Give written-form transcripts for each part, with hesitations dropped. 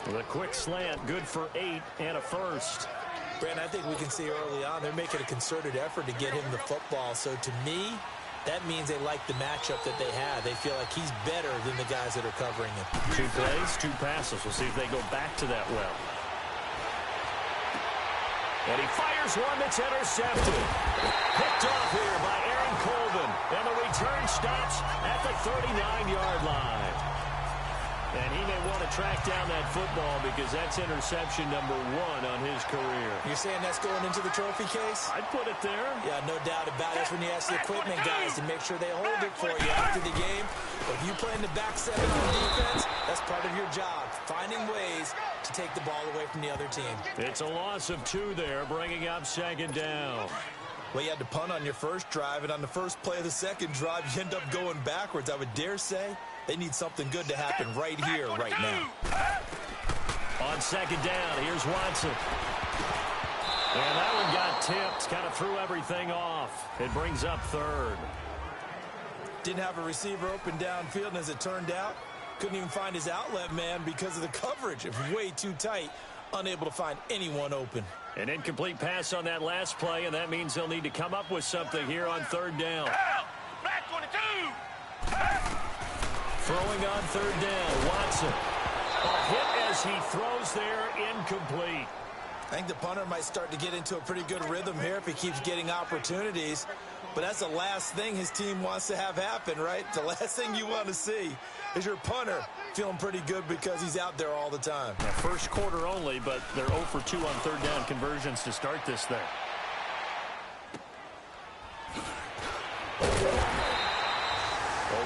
The quick slant, good for 8 and a first. Brand, I think we can see early on they're making a concerted effort to get him the football. So to me, that means they like the matchup that they have. They feel like he's better than the guys that are covering him. 2 plays, 2 passes. We'll see if they go back to that well. And he fires one that's intercepted. Picked off here by Aaron Colvin. And the return stops at the 39-yard line. And he may want to track down that football because that's interception number 1 on his career. You're saying that's going into the trophy case? I'd put it there. Yeah, no doubt about it. That's when you ask the equipment guys to make sure they hold it for you after the game. But if you play in the back 7 on defense, that's part of your job, finding ways to take the ball away from the other team. It's a loss of 2 there, bringing up 2nd down. Well, you had to punt on your first drive, and on the first play of the second drive, you end up going backwards. I would dare say they need something good to happen right here, right now. On 2nd down, here's Watson. And that one got tipped, kind of threw everything off. It brings up 3rd. Didn't have a receiver open downfield, and as it turned out, couldn't even find his outlet man because of the coverage. It was way too tight, unable to find anyone open. An incomplete pass on that last play, and that means they'll need to come up with something here on 3rd down. Black 22! Throwing on 3rd down, Watson. A hit as he throws there, incomplete. I think the punter might start to get into a pretty good rhythm here if he keeps getting opportunities. But that's the last thing his team wants to have happen, right? The last thing you want to see is your punter feeling pretty good because he's out there all the time. Yeah, first quarter only, but they're 0 for 2 on 3rd down conversions to start this thing. A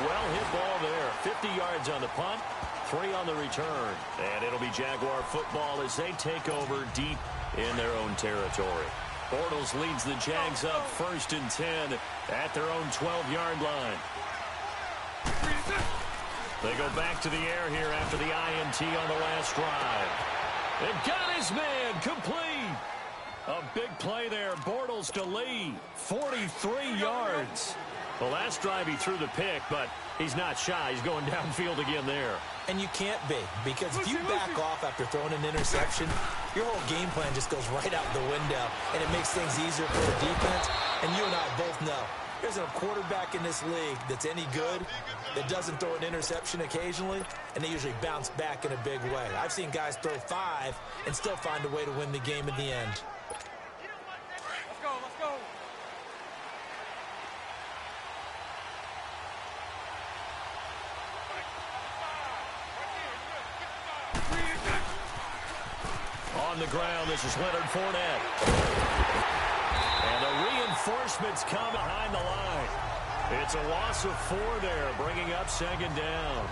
well-hit ball there. 50 yards on the punt, 3 on the return. And it'll be Jaguar football as they take over deep in their own territory. Bortles leads the Jags up 1st and 10 at their own 12-yard line. They go back to the air here after the INT on the last drive. They've got his man complete. A big play there. Bortles to Lee. 43 yards. The last drive he threw the pick, but he's not shy. He's going downfield again there. And you can't be, because if you back off after throwing an interception, your whole game plan just goes right out the window, and it makes things easier for the defense. And you and I both know there's a quarterback in this league that's any good that doesn't throw an interception occasionally, and they usually bounce back in a big way. I've seen guys throw 5 and still find a way to win the game in the end. Let's go, let's go. On the ground, this is Leonard Fournette. And the reinforcements come behind the line. It's a loss of 4 there, bringing up 2nd down.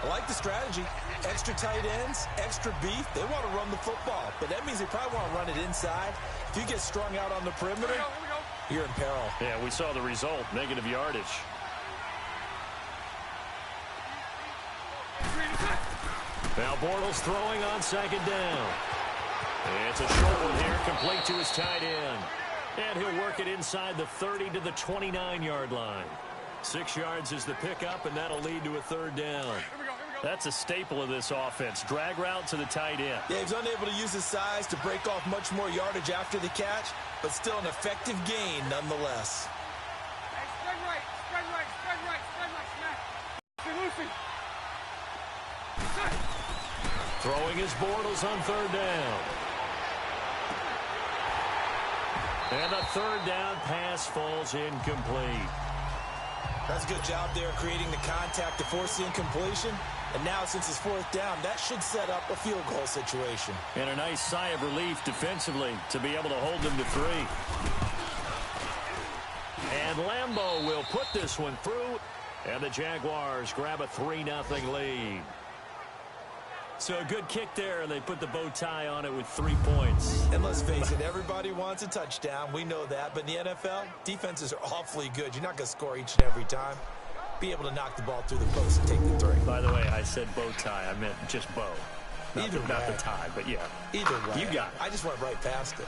I like the strategy. Extra tight ends, extra beef. They want to run the football, but that means they probably want to run it inside. If you get strung out on the perimeter, you're in peril. Yeah, we saw the result, negative yardage. Now Bortles throwing on 2nd down. It's a short one here, complete to his tight end. And he'll work it inside the 30 to the 29-yard line. 6 yards is the pickup, and that'll lead to a 3rd down. That's a staple of this offense. Drag route to the tight end. Yeah, he's unable to use his size to break off much more yardage after the catch, but still an effective gain nonetheless. Hey, spread right, spread right, spread right, spread right, smack. Lucy. Throwing his Bortles on 3rd down. And the 3rd down pass falls incomplete. That's a good job there creating the contact to force the incompletion. And now, since it's 4th down, that should set up a field goal situation. And a nice sigh of relief defensively to be able to hold them to 3. And Lambeau will put this one through. And the Jaguars grab a 3-0 lead. So a good kick there, and they put the bow tie on it with 3 points. And let's face it, everybody wants a touchdown. We know that. But in the NFL, defenses are awfully good. You're not going to score each and every time. Be able to knock the ball through the post and take the 3. By the way, I said bow tie. I meant just bow. Not the tie, but yeah. Either way. You got it. I just went right past it.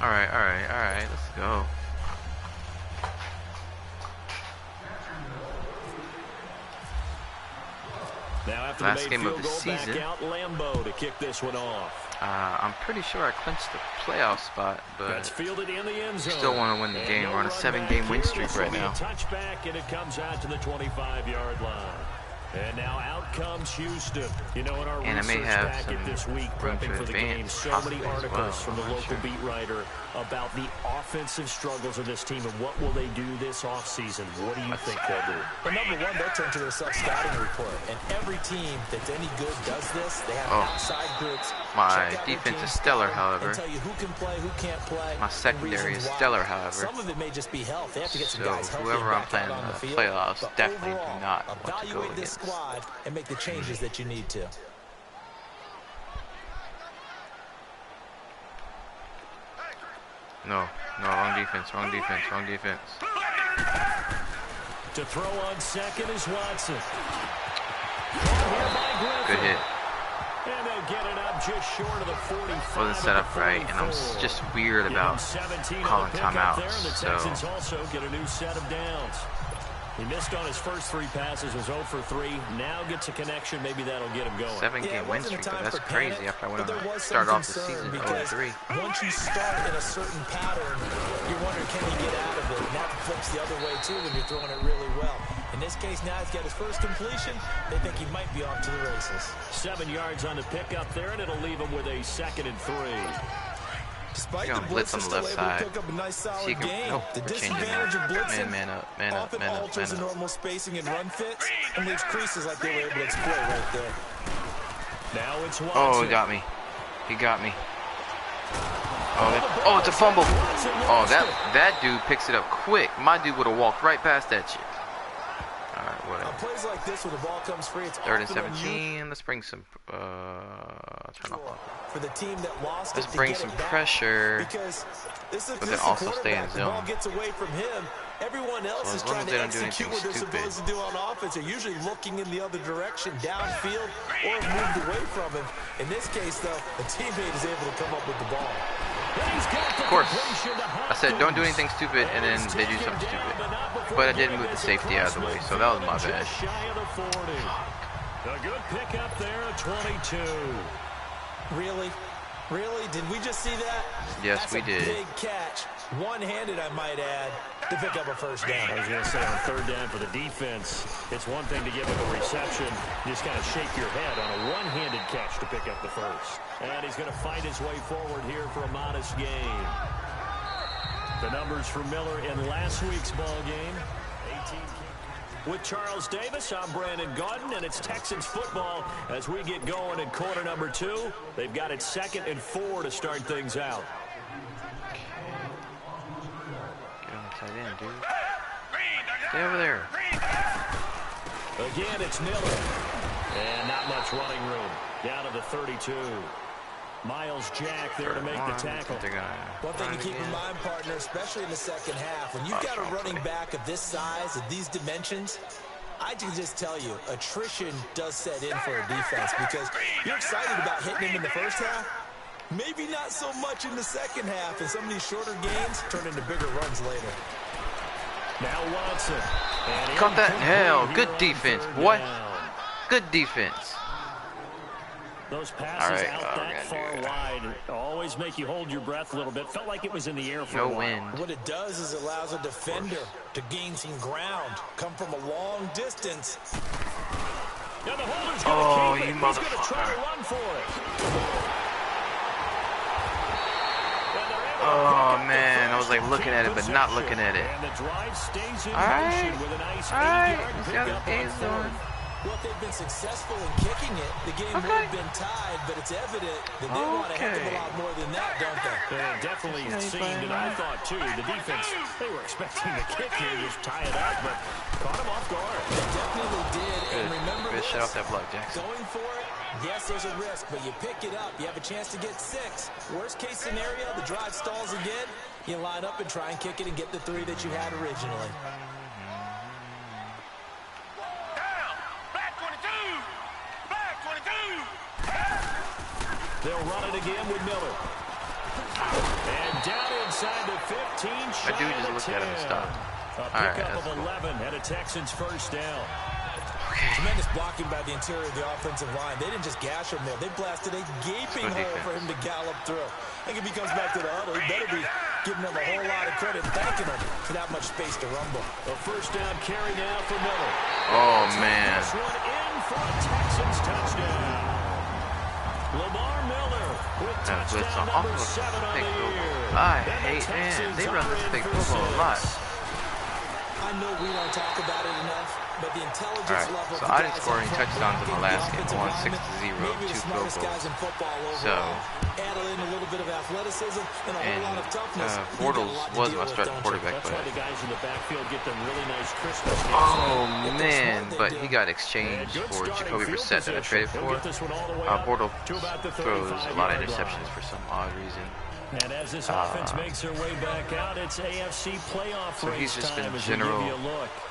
All right, let's go. Now after Last the game of field the goal, season. back out Lambeau to kick this one off. I'm pretty sure I clinched the playoff spot, but That's fielded in the end zone. still want to win the game. We're on a 7-game win streak right now. Touchback, and it comes out to the 25-yard line. And now out comes Houston. You know, in our research packet this week, prepping for the game, so many articles from the local beat writer about the offensive struggles of this team and what will they do this offseason. What do you think they'll do? Well, number one, they'll turn to their self-scouting report. And every team that's any good does this. They have outside groups. My defense is stellar, however. And tell you who can play, who can't play. My secondary is stellar, however. Some of it may just be health. They have to get some guys healthy. Whoever I'm playing in the playoffs definitely do not want to go evaluate this against. squad and make the changes that you need to. No, wrong defense, wrong defense, wrong defense. To throw on second is Watson. Good hit. And they get it up just short of the 45. Wasn't set up right, and I'm just weird about calling timeouts. The Texans also get a new set of downs. He missed on his first 3 passes, was 0 for 3. Now gets a connection. Maybe that'll get him going. 7-game win streak, though. That's crazy after I went on to start off the season 0-3. Once you start in a certain pattern, you're wondering, can he get out of it? And that flips the other way, too, when you're throwing it really well. In this case, now he's got his first completion. They think he might be off to the races. 7 yards on the pickup there, and it'll leave him with a 2nd and 3. Despite the blitz on the left side. A nice solid game. No, The we're changing disadvantage of blitzing man up, man up, often man up, alters man the up. normal spacing and run fits and leaves creases like they were able to exploit right there. Now it's Watson. Oh, he got me. He got me. Oh, it's a fumble. Oh, that dude picks it up quick. My dude would have walked right past that shit. All right, whatever. On plays like this where the ball comes free, it's 3rd and often 17. Let's bring some turn off. for the team that lost Let's it to bring get some it back. pressure, Because this is but then also stay in the zone. ball gets away from him. Everyone else So is as long trying as to they don't do execute anything what they're stupid. supposed to do on offense. They're usually looking in the other direction, downfield, or have moved away from him. In this case, though, a teammate is able to come up with the ball. Of course, I said don't do anything stupid, and then they do something stupid. But I did move the safety out of the way, so that was my bad. A good pickup there at 22. Really? Really? Did we just see that? Yes, That's we a did. big catch. One-handed, I might add, to pick up a first down. I was going to say on 3rd down for the defense, it's one thing to give him a reception. You just kind of shake your head on a one-handed catch to pick up the first. And he's going to fight his way forward here for a modest gain. The numbers for Miller in last week's ball game. 18. With Charles Davis, I'm Brandon Gaudin, and it's Texans football as we get going in quarter number 2. They've got it 2nd and 4 to start things out. Get on the tight end, dude. Stay over there. Again, it's Miller. And not much running room. Down to the 32. Miles Jack there to make the tackle. One thing to keep in mind, partner, especially in the second half, when you've got a running back of this size, of these dimensions, I can just tell you, attrition does set in for a defense because you're excited about hitting him in the first half. Maybe not so much in the second half, and some of these shorter gains turn into bigger runs later. Now Watson. Caught that. Hell, good defense, boy. Good defense. Those passes out that far wide always make you hold your breath a little bit. Felt like it was in the air for a while. Wind. What it does is it allows a defender to gain some ground, come from a long distance. Now the holder's gonna keep it. You He's going to try motherfucker. to run for it. Oh, man. I was like looking at it, but not looking at it. And the drive stays in Alright. motion with a nice Alright. 8-yard Let's see how pickup this game's on doing. 4th. Well, if they've been successful in kicking it, the game would have been tied, but it's evident that they want a heck of a lot more than that, don't they? It definitely seemed, and I thought, too, the defense, they were expecting the kick here, just tie it up, but caught him off guard. They definitely did, and remember Good this, shut off that block, Jackson. going for it, yes, there's a risk, but you pick it up, you have a chance to get 6. Worst case scenario, the drive stalls again, you line up and try and kick it and get the 3 that you had originally. They'll run it again with Miller. And down inside the 15. I do just look at him and stop. A pickup of 11 and a Texans first down. Okay. Tremendous blocking by the interior of the offensive line. They didn't just gash him there. They blasted a gaping hole for him to gallop through. I think if he comes back to the huddle, he better be giving them a whole lot of credit, thanking them for that much space to rumble. A first down carry now for Miller. Oh, man. This one in for a Texans touchdown. Lamar Miller with touchdown number 7 on the year. I hate, man, they run this big football a lot. I know we don't talk about it enough, but the intelligence level. So I didn't score any touchdowns in the last game. I won 6-0, 2 field goals. So, and Bortles was my starting quarterback, but oh man, but he got exchanged for Jacoby Brissett that I traded for. Bortles throws a lot of interceptions for some odd reason. And as this offense makes their way back out, it's AFC playoff so he's just been time general,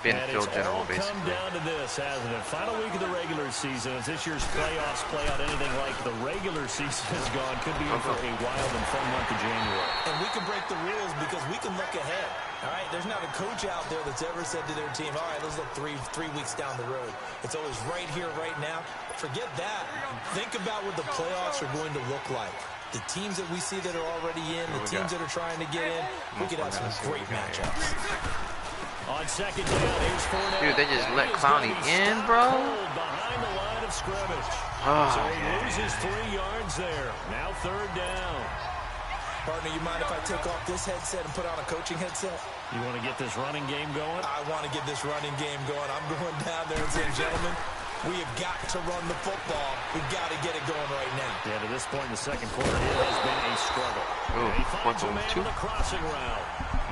been field general basically. Come down to this, hasn't it? Final week of the regular season. As this year's playoffs play out anything like the regular season is gone, could be in for a wild and fun month of January. And we can break the rules because we can look ahead. All right, there's not a coach out there that's ever said to their team, all right, let's look three weeks down the road. It's always right here, right now. Forget that. Think about what the playoffs are going to look like. The teams that we see that are already in, the teams that are trying to get in, we could have some great matchups. On second down, here's Fournette. Dude, they just let Clowney in, bro. Behind the line of scrimmage. Oh, so he loses 3 yards there. Now third down. Partner, you mind if I take off this headset and put on a coaching headset? You want to get this running game going? I want to get this running game going. I'm going down there and saying, gentlemen, we have got to run the football. We've got to get it going right now. Yeah, to this point in the second quarter, it has been a struggle. Ooh, he finds a man 4-2. with a crossing route.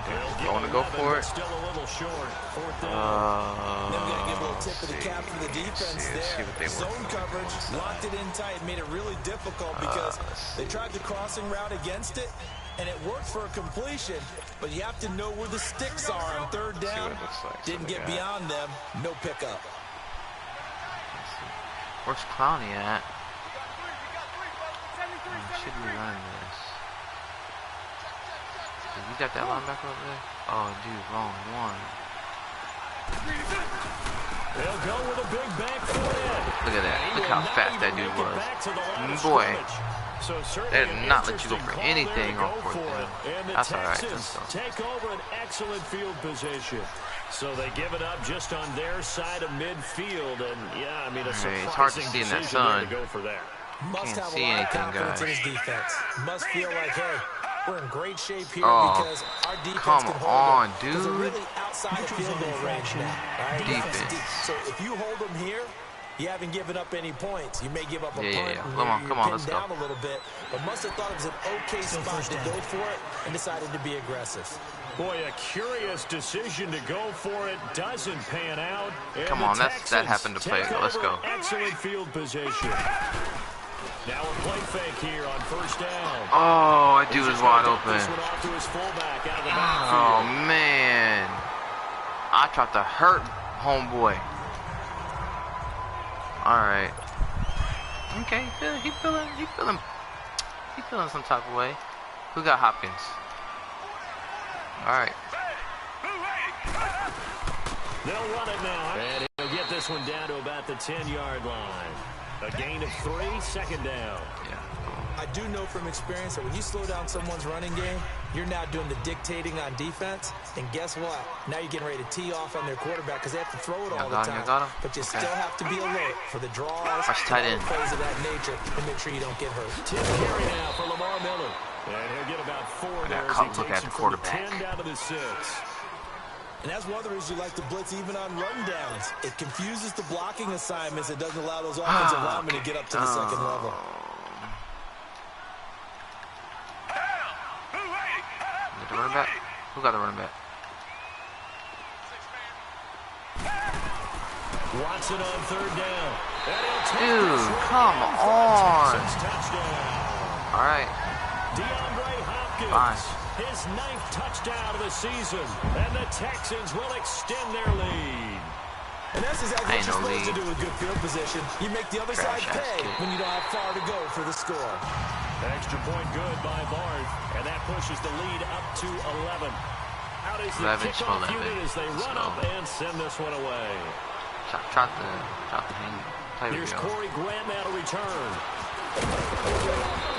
I want to go for it. Still a little short. Fourth down. Then we got to give a little tip of the cap for the defense there. Zone coverage, locked it in tight, made it really difficult because they tried the crossing route against it, and it worked for a completion, but you have to know where the sticks are on third down. Didn't get beyond them, no pickup. Where's Clowney at? Should be running this. You got that linebacker over there? Oh, dude, wrong one. They'll go with a big back Fournette. Look at that. Look how fast that dude was. Boy, they did not let you go for anything on fourth down. That's all right. Take over an excellent field position. So they give it up just on their side of midfield, and yeah, I mean, it's hard to see in that sun. To go for that. Must Can't have see a lot of anything, confidence in guys. his defense. Must feel like, hey, we're in great shape here because our defense come can hold on, them. Because they're dude. really outside of field goal range now. Right? Defense. So if you hold them here, you haven't given up any points. You may give up a punt. Yeah. Come on, let's go. Down a little bit, but must have thought it was an okay spot to go for it and decided to be aggressive. Boy, a curious decision to go for it. Doesn't pan out. Come on, that happened to play. Let's go. Excellent field position. Now a play fake here on first down. Oh, that dude is wide open. This one off to his fullback out of the Oh, backfield. man. I tried to hurt homeboy. All right. Okay, he feeling some type of way. Who got Hopkins? All right. They'll run it now. And he'll get this one down to about the 10-yard line. A gain of 3, second down. Yeah. I do know from experience that when you slow down someone's running game, you're now doing the dictating on defense. And guess what? Now you're getting ready to tee off on their quarterback because they have to throw it all the time. But you still have to be alert for the draws and plays of that nature and make sure you don't get hurt. 10 carry now for Lamar Miller. And he'll get about 4 there as he takes him from the 10 down to the 6. And that's one of the reasons you like to blitz even on rundowns. It confuses the blocking assignments. It doesn't allow those offensive linemen to get up to the second level. The running back? Who got the running back? Watson on third down. Dude, come on. All right. DeAndre Hopkins. Fine. His 9th touchdown of the season. And the Texans will extend their lead. And that's exactly what you're supposed to do with good field position. You make the other side pay when you don't have far to go for the score. Extra point good by Barth. And that pushes the lead up to 11. Out is the kickoff unit as they run up and send this one away. Try to hang. Here's Corey Graham out of return.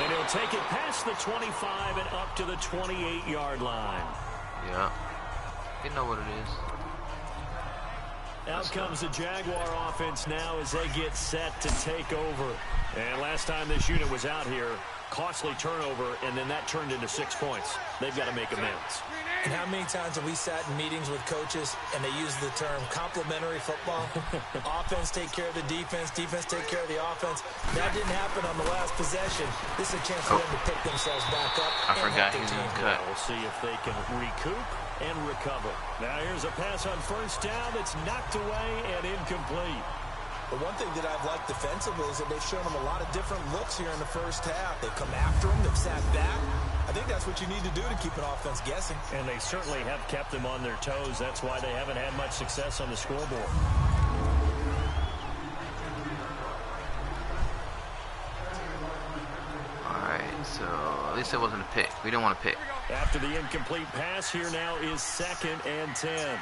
And he'll take it past the 25 and up to the 28-yard line. Yeah. You know what it is. Out comes the Jaguar offense now as they get set to take over. And last time this unit was out here, costly turnover, and then that turned into 6 points. They've got to make amends. And how many times have we sat in meetings with coaches and they use the term complementary football? Offense take care of the defense, defense take care of the offense. That didn't happen on the last possession. This is a chance for them to pick themselves back up. I forgot he was going to cut. We'll see if they can recoup and recover. Now here's a pass on first down that's knocked away and incomplete. The one thing that I've liked defensively is that they've shown them a lot of different looks here in the first half. They've come after them, they've sat back. I think that's what you need to do to keep an offense guessing. And they certainly have kept them on their toes. That's why they haven't had much success on the scoreboard. Alright, so at least it wasn't a pick. We don't want to pick. After the incomplete pass, here now is 2nd and 10.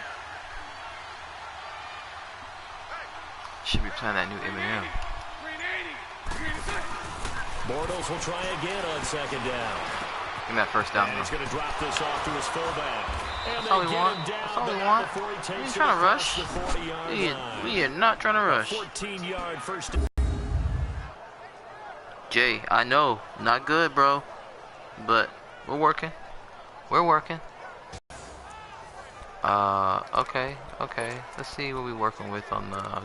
Should be playing that new Eminem. Bortles will try again on 2nd down. Give me that first down. And he's going to drop this off to his fullback. That's all we want. That's all we want. We ain't trying to rush. We are not trying to rush. 14-yard first. Jay, I know, not good, bro, but we're working. We're working. Okay. Let's see what we're working with on the.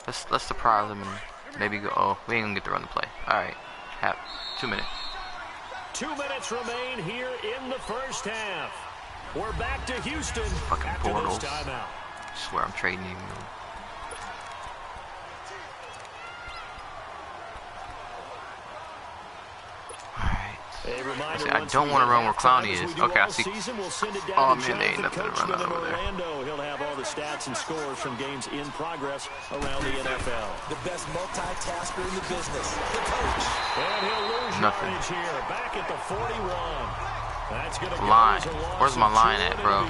Let's surprise them and maybe go. Oh, we ain't gonna get to run the play. All right, have 2 minutes. 2 minutes remain here in the first half. We're back to Houston. Fucking after Bortles. this timeout. I swear I'm trading you. A reminder, See, I don't want to run where Clowney is. Okay, I see. Oh man, they ain't nothing to run over there. He'll have all the stats and scores from games in progress around the NFL. The best multitasker in the business, the coach. And he'll lose Nothing. yardage here, back at the 41. That's gonna Line. Where's my line at, bro?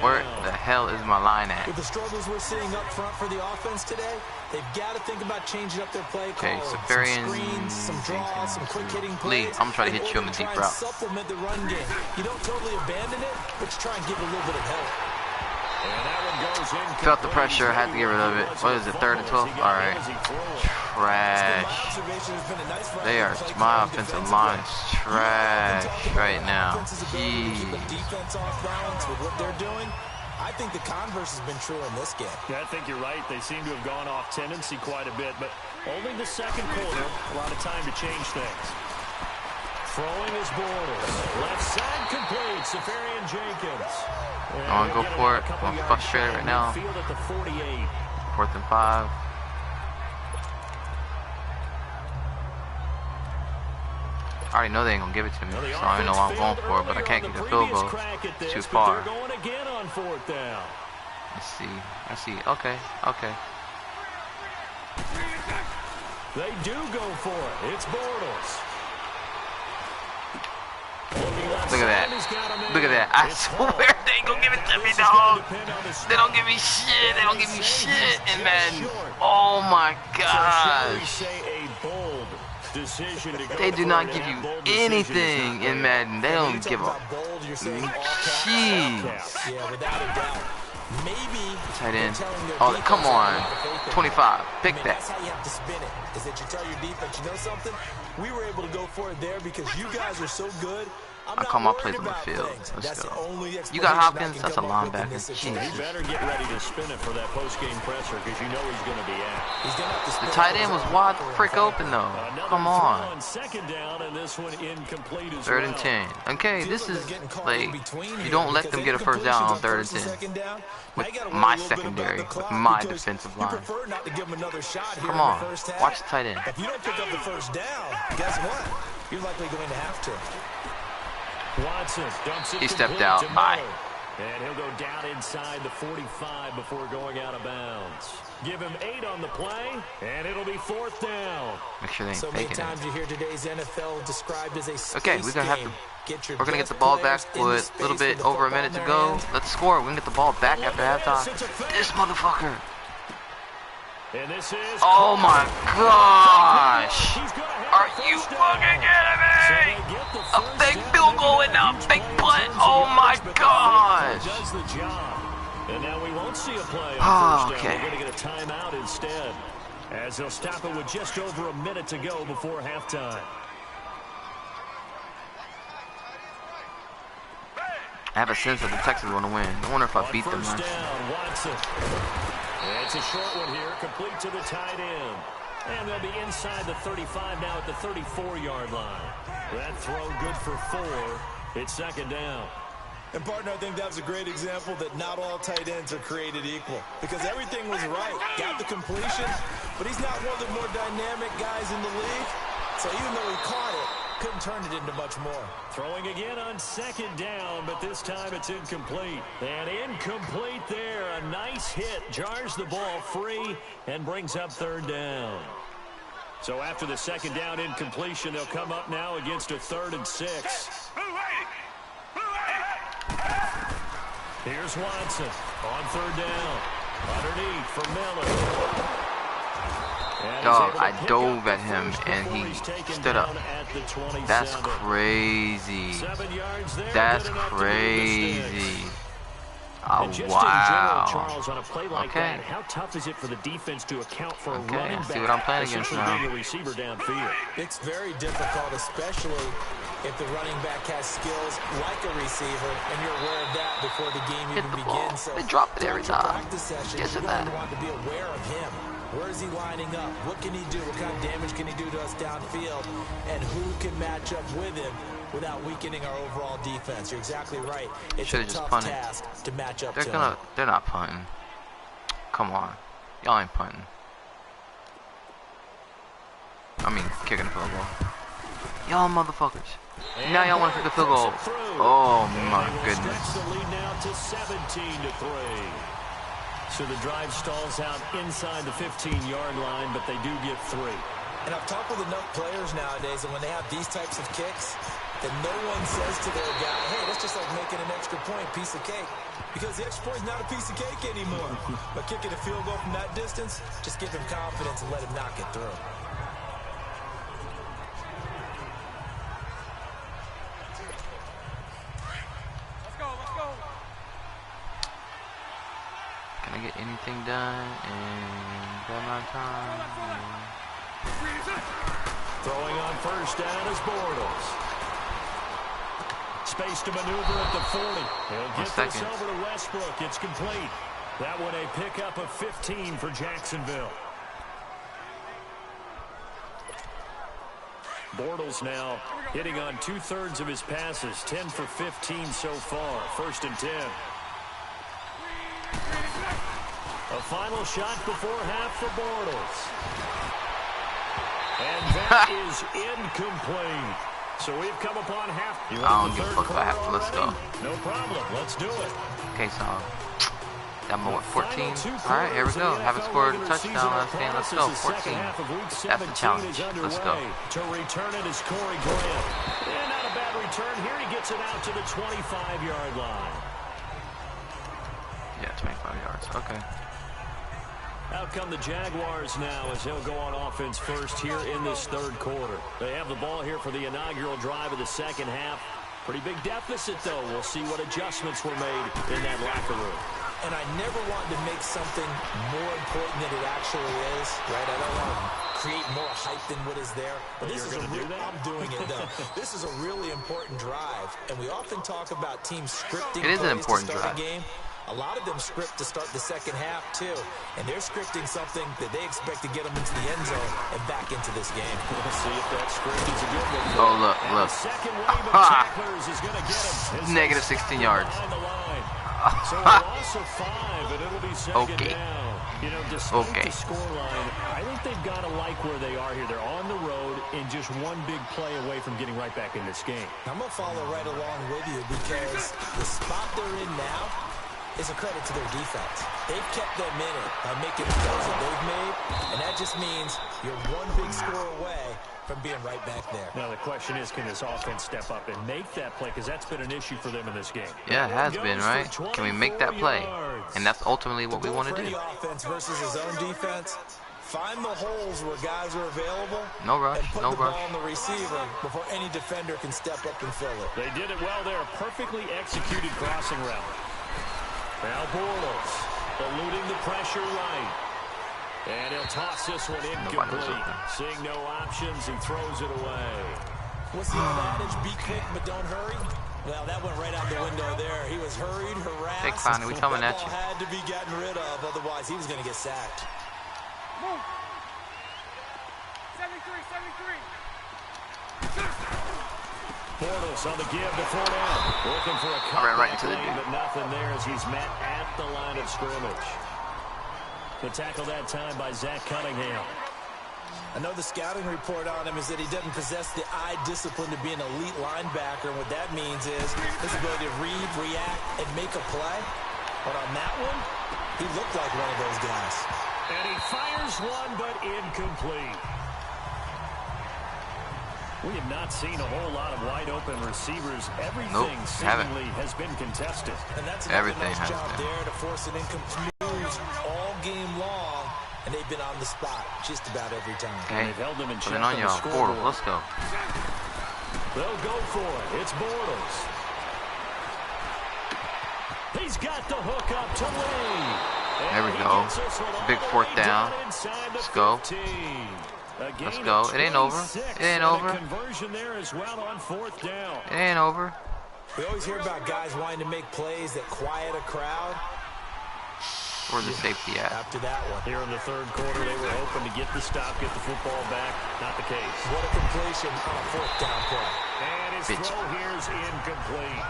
Where the hell is my line at? With the struggles we're seeing up front for the offense today, they've got to think about changing up their play call. Safarian, some screens, some draws, some quick hitting plays. Lee, I'm trying to hit you on the deep route. Supplement the run game. You don't totally abandon it, but you try and give it a little bit of help. And that one goes in. Felt the pressure, I had to get rid of it. What is it, 3rd and 12? Alright. Trash. They are, my offensive line is trash right now. Jeez. Defense off balance with what they're doing. I think the converse has been true in this game. Yeah, I think you're right. They seem to have gone off tendency quite a bit, but only the second quarter. A lot of time to change things. Throwing is Bortles. Left side complete. Safarian Jenkins. I want to go for it. I'm frustrated right now. Field at the 48. 4th and 5. I already know they ain't gonna give it to me, so I don't know what I'm going for, but I can't get the field goal. It's too far. Going again on 4th down. Let's see. I see. Okay. They do go for it. It's Bortles. Look at that. Look at that. I swear they ain't gonna give it to me, dog. They don't give me shit. They don't give me shit. And then, oh my gosh. They do not give you anything in Madden. They don't give a jeez. Tight end. Oh, come on. 25. Pick that. That's how you have to spin it. Is that you tell your defense, you know something? We were able to go for it there because you guys are so good. I call my plays on the field. Let's go. You got Hopkins? That's a linebacker. Jesus. He better get ready to spin it for that post-game presser because you know he's going to be out. The tight end was wide the frick open though. Come on. 3rd and 10. Okay, this is like you don't let them get a first down on 3rd and 10 with my secondary, with my defensive line. Come on, watch the tight end. If you don't pick up the first down, guess what? You're likely going to have to. Watson dumps it. He stepped out. Bye. And he'll go down inside the 45 before going out of bounds. Give him 8 on the play, and it'll be 4th down. Make sure they ain't so many faking times it. you hear today's NFL described as a Okay, we're gonna have to. We're gonna get the ball back with a little bit over a minute to go. Let's score. We can get the ball back after halftime. This motherfucker. And this is oh my gosh! Are you fucking kidding me? A fake field goal and now a fake punt. Oh my gosh! Does the job. And now we won't see a play on first down. We're going to get a timeout instead, as they'll stop it with just over a minute to go before halftime. I have a sense that the Texans want to win. I wonder if I beat them. First down, Watson. And it's a short one here, complete to the tight end. And they'll be inside the 35 now at the 34-yard line. That throw good for 4. It's second down. And, partner, I think that was a great example that not all tight ends are created equal. Because everything was right. Got the completion, but he's not one of the more dynamic guys in the league. So even though he caught it, couldn't turn it into much more. Throwing again on second down, but this time it's incomplete. And incomplete there. A nice hit. Jars the ball free and brings up third down. So after the second down incompletion, they'll come up now against a 3rd and 6. Here's Watson on third down. Underneath for Miller. Dog, I dove at him and he stood up. That's crazy. That's crazy. Oh, wow. Charles, on a play like okay. That, how tough is it for the defense to account for a okay, running I see back, what I'm playing against now. being a receiver downfield? It's very difficult, especially if the running back has skills like a receiver, and you're aware of that before the game even begins. So they drop it every time. Practice session, Guess you're that. going to want to be aware of him. Where is he lining up? What can he do? What kind of damage can he do to us downfield? And who can match up with him without weakening our overall defense? You're exactly right. It's a tough task to match up to him. They're not punting. Come on. Y'all ain't punting. I mean, kicking the field goal. Y'all motherfuckers. Now y'all want to kick the field goal. Oh my goodness. The lead now to 17-3. So the drive stalls out inside the 15-yard line, but they do get 3. And I've talked with enough players nowadays, and when they have these types of kicks, that no one says to their guy, hey, that's just like making an extra point, piece of cake. Because the extra point is not a piece of cake anymore. But kicking a field goal from that distance, just give him confidence and let him knock it through. Can I get anything done in that amount of time? Throwing on first down is Bortles. Space to maneuver at the 40. He'll get this over to Westbrook. It's complete. That one a pickup of 15 for Jacksonville. Bortles now hitting on 2/3 of his passes. 10 for 15 so far. 1st and 10. A final shot before half for Bortles. And that is incomplete. So we've come upon half. I don't give a fuck about half. Let's go. No problem. Let's do it. Okay, so got more 14. All right, here we go. Haven't scored a touchdown last game. Let's go. 14. That's the challenge. Let's go. To return it is Corey Grant. And not a bad return here. He gets it out to the 25-yard line. Yeah, 25 yards. Okay. Out come the Jaguars now as they'll go on offense first here in this 3rd quarter. They have the ball here for the inaugural drive of the second half. Pretty big deficit, though. We'll see what adjustments were made in that locker room. And I never want to make something more important than it actually is, right? I don't want to create more hype than what is there. But this is I'm doing it, though. This is a really important drive. And we often talk about teams scripting it is an important to start drive. a game. A lot of them script to start the second half, too. And they're scripting something that they expect to get them into the end zone and back into this game. We'll see if that script is a good one. Oh, look, look. Second wave of tacklers is going to get him. Negative 16 yards. So a loss of 5, and it'll be second down. You know, despite the scoreline, I think they've got to like where they are here. They're on the road and just one big play away from getting right back in this game. I'm going to follow right along with you because the spot they're in now is a credit to their defense. They've kept them in it by making the plays that they've made, and that just means you're one big score away from being right back there. Now the question is, can this offense step up and make that play? Because that's been an issue for them in this game. Yeah, it has been, right? Can we make that play? And that's ultimately what we want to do. The offense versus his own defense. Find the holes where guys are available. No rush, and put no the rush. ball on the receiver before any defender can step up and fill it. They did it well there. Perfectly executed crossing route. Now Bortles eluding the pressure right. And he'll toss this one incomplete. Seeing no options, he throws it away. What's the old adage? Be quick, but don't hurry. Well, that went right out the window there. He was hurried, harassed. Big Connie, we coming at you. Had to be gotten rid of, otherwise he was going to get sacked. Move. 73, 73. Bortles on the give to Fournette. Looking for a cut right into the lane, but nothing there as he's met at the line of scrimmage. The tackle that time by Zach Cunningham. I know the scouting report on him is that he doesn't possess the eye discipline to be an elite linebacker. And what that means is his ability to read, react, and make a play. But on that one, he looked like one of those guys. And he fires one, but incomplete. We have not seen a whole lot of wide-open receivers. Everything seemingly has been contested. And that's another nice job there to force an incomplete all game long. And they've been on the spot just about every time. Okay, they've held them in check on y'all. Bortles, let's go. They'll go for it. It's Bortles. He's got the hook up to Lee. There we go. Big fourth down. Let's go. Let's go. It ain't over. It ain't over. It ain't over. We always hear about guys wanting to make plays that quiet a crowd. Where's the safety at? After that one. Here in the third quarter, they were hoping to get the stop, get the football back. Not the case. What a completion on a fourth down play. And his throw here's incomplete.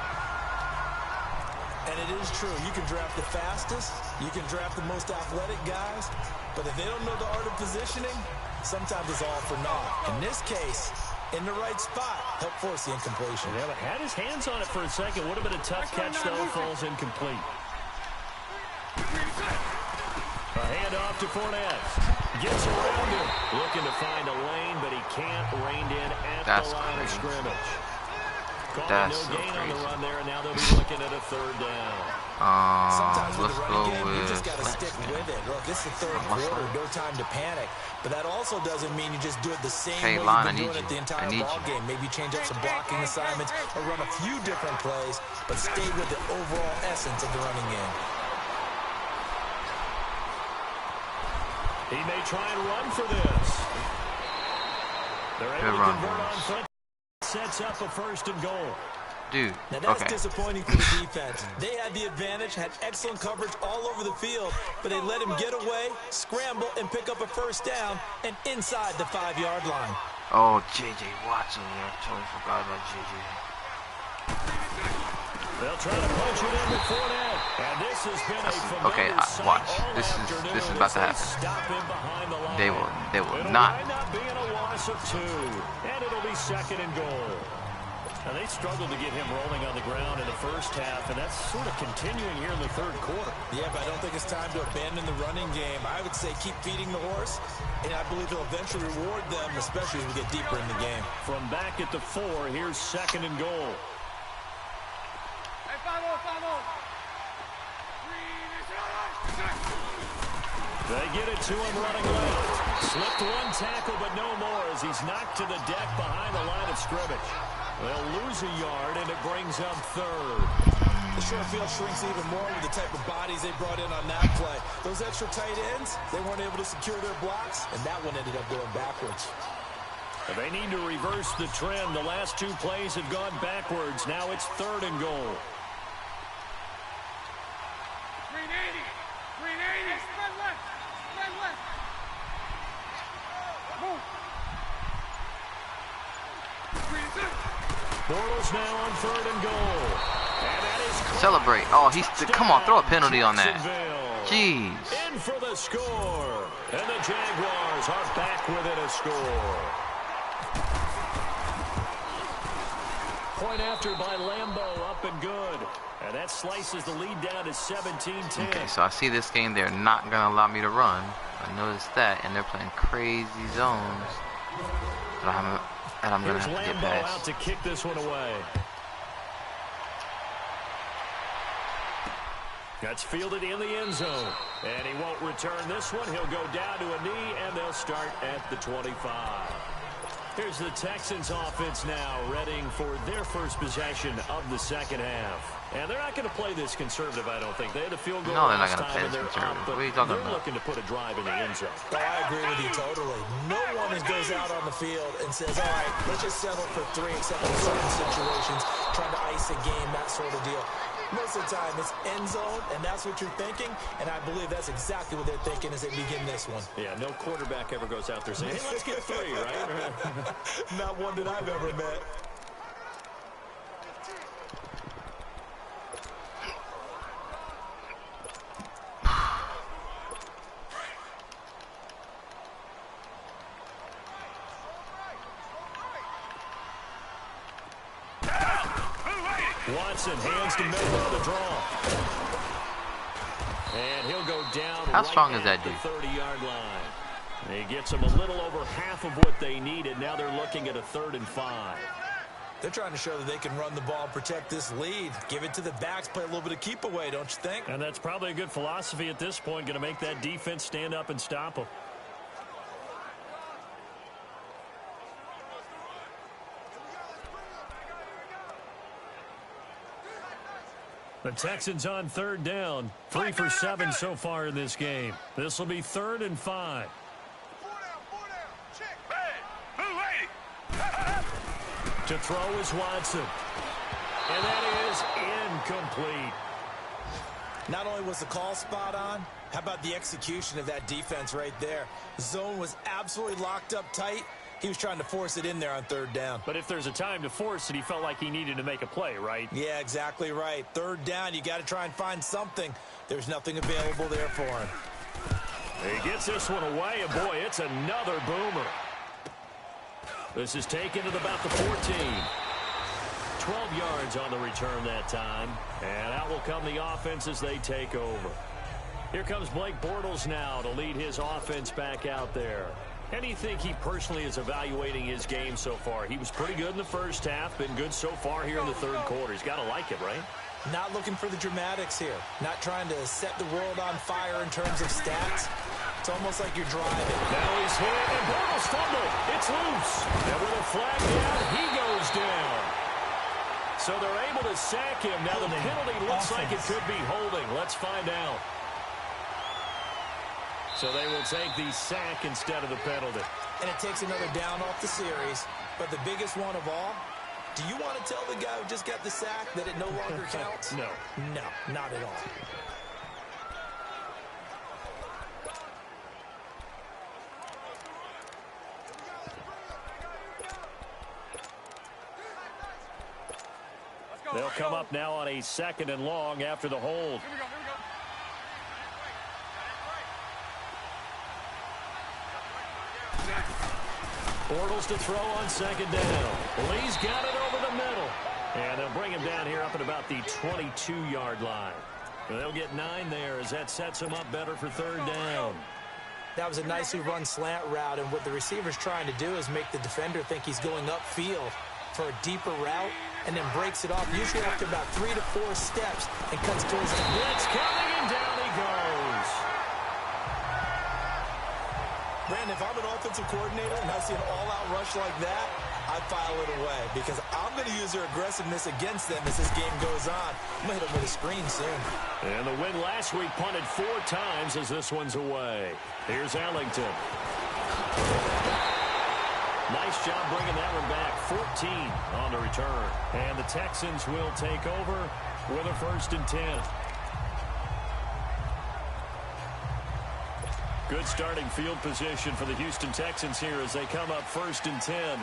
And it is true. You can draft the fastest. You can draft the most athletic guys. But if they don't know the art of positioning, sometimes it's all for naught. In this case, in the right spot, help force the incompletion. Yeah, but had his hands on it for a second. Would have been a tough catch, though. Falls incomplete. A handoff to Fournette. Gets around him. Looking to find a lane, but he can't. Reined in at the line of scrimmage. That's no so gain on the crazy. run there, and now they'll be looking at a third down. Sometimes with let's the go running game, you with just got to stick with it. Look, this is the third quarter. No time to panic. But that also doesn't mean you just do it the same way you've been doing it the entire ball game. Maybe change up some blocking assignments or run a few different plays, but stay with the overall essence of the running game. He may try and run for this. They're able to convert on foot. Sets up a first and goal. Dude, now that's disappointing for the defense. They had the advantage, had excellent coverage all over the field, but they let him get away, scramble, and pick up a first down, and inside the 5-yard line. Oh, J.J. Watson. I totally forgot about J.J. They'll try to punch it in with Fournette. And this has been a familiar sight watch. all This is about to happen. Stop him behind the line. They will It'll not. wind up being a loss of 2. And it'll be second and goal. Now they struggled to get him rolling on the ground in the first half, and that's sort of continuing here in the third quarter. Yeah, but I don't think it's time to abandon the running game. I would say keep feeding the horse, and I believe he'll eventually reward them, especially as we get deeper in the game. From back at the 4, here's second and goal. They get it to him running left. Slipped one tackle, but no more as he's knocked to the deck behind the line of scrimmage. They'll lose a yard, and it brings up third. The short field shrinks even more with the type of bodies they brought in on that play. Those extra tight ends, they weren't able to secure their blocks, and that one ended up going backwards. They need to reverse the trend. The last 2 plays have gone backwards. Now it's third and goal. 380. 380. Spread left. Spread left. Move. Bortles now on third and goal. And that is celebrate. Oh, come on, throw a penalty on that. Jeez. In for the score. And the Jaguars are back within a score. Point after by Lambeau, up and good. And that slices the lead down to 17-10. Okay, so I see this game. They're not going to allow me to run. I noticed that, and they're playing crazy zones. that I'm going to have to get past. Out to kick this one away. That's fielded in the end zone. And he won't return this one. He'll go down to a knee, and they'll start at the 25. Here's the Texans offense now, readying for their first possession of the second half. And they're not going to play this conservative, I don't think. They had a field goal last time, and they're up, but they're looking to put a drive in the end zone. Oh, I agree with you totally. No one goes out on the field and says, all right, let's just settle for 3, except in certain situations, trying to ice a game, that sort of deal. Most of the time, it's end zone, and that's what you're thinking, and I believe that's exactly what they're thinking as they begin this one. Yeah, no quarterback ever goes out there saying, hey, let's get 3, right? Not one that I've ever met. Watson hands to Miller on the draw. And he'll go down. How strong is that dude? 30-yard line. He gets them a little over half of what they needed. Now they're looking at a 3rd and 5. They're trying to show that they can run the ball and protect this lead. Give it to the backs, play a little bit of keep away, don't you think? And that's probably a good philosophy at this point. Going to make that defense stand up and stop them. The Texans on 3rd down. 3 for 7 so far in this game. This will be 3rd and 5. To throw is Watson. And that is incomplete. Not only was the call spot on, how about the execution of that defense right there? The zone was absolutely locked up tight. He was trying to force it in there on 3rd down. But if there's a time to force it, he felt like he needed to make a play, right? Yeah, exactly right. 3rd down, you got to try and find something. There's nothing available there for him. He gets this one away, and boy, it's another boomer. This is taken at about the 14. 12 yards on the return that time. And out will come the offense as they take over. Here comes Blake Bortles now to lead his offense back out there. How do you think he personally is evaluating his game so far? He was pretty good in the first half, been good so far here in the 3rd quarter. He's got to like it, right? Not looking for the dramatics here. Not trying to set the world on fire in terms of stats. It's almost like you're driving. Now he's hit, and Bortles fumbled. It's loose. And with a flag down, he goes down. So they're able to sack him. Now the penalty looks like it could be holding. Let's find out. So they will take the sack instead of the penalty. And it takes another down off the series. But the biggest one of all, do you want to tell the guy who just got the sack that it no longer counts? No. No, not at all. They'll come up now on a 2nd and long after the hold. Here we go. Bortles to throw on 2nd down. Lee's got it over the middle. And they'll bring him down here up at about the 22-yard line. They'll get 9 there as that sets him up better for 3rd down. That was a nicely run slant route, and what the receiver's trying to do is make the defender think he's going upfield for a deeper route, and then breaks it off, usually after about 3 to 4 steps, and cuts towards the blitz coming, and down he goes. Brandon, if I'm an offensive coordinator and I see an all-out rush like that, I file it away because I'm going to use their aggressiveness against them as this game goes on. I'm going to hit them with a screen soon. And the win last week punted 4 times as this one's away. Here's Ellington. Nice job bringing that one back. 14 on the return. And the Texans will take over with a 1st and 10. Good starting field position for the Houston Texans here as they come up 1st and 10.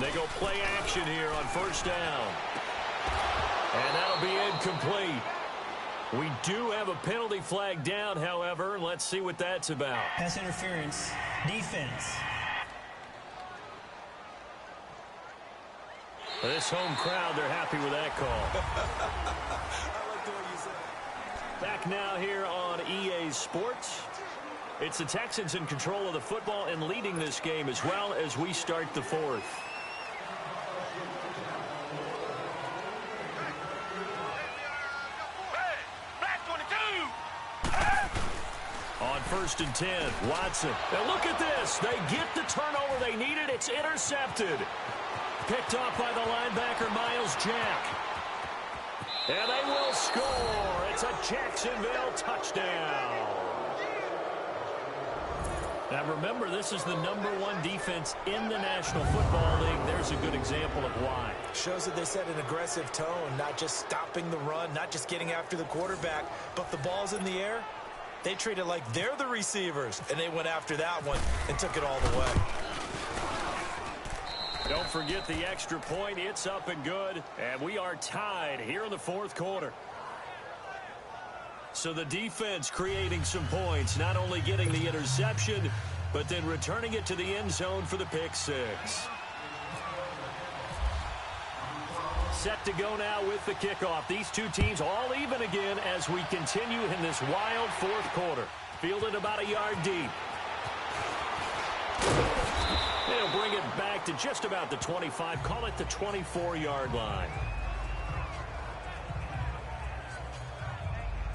They go play action here on 1st down. And that'll be incomplete. We do have a penalty flag down, however. Let's see what that's about. Pass interference. Defense. This home crowd, they're happy with that call. I like the way you said it. Back now here on EA Sports. It's the Texans in control of the football and leading this game as well as we start the fourth. On 1st and 10, Watson. Now look at this. They get the turnover they needed. It's intercepted. Picked off by the linebacker, Miles Jack. And they will score. It's a Jacksonville touchdown. Now remember, this is the #1 defense in the National Football League. There's a good example of why. Shows that they set an aggressive tone, not just stopping the run, not just getting after the quarterback, but the ball's in the air. They treat it like they're the receivers, and they went after that one and took it all the way. Don't forget the extra point. It's up and good, and we are tied here in the fourth quarter. So the defense creating some points, not only getting the interception, but then returning it to the end zone for the pick six. Set to go now with the kickoff. These two teams all even again as we continue in this wild fourth quarter. Fielded about a yard deep. They'll bring it back to just about the 25. Call it the 24-yard line.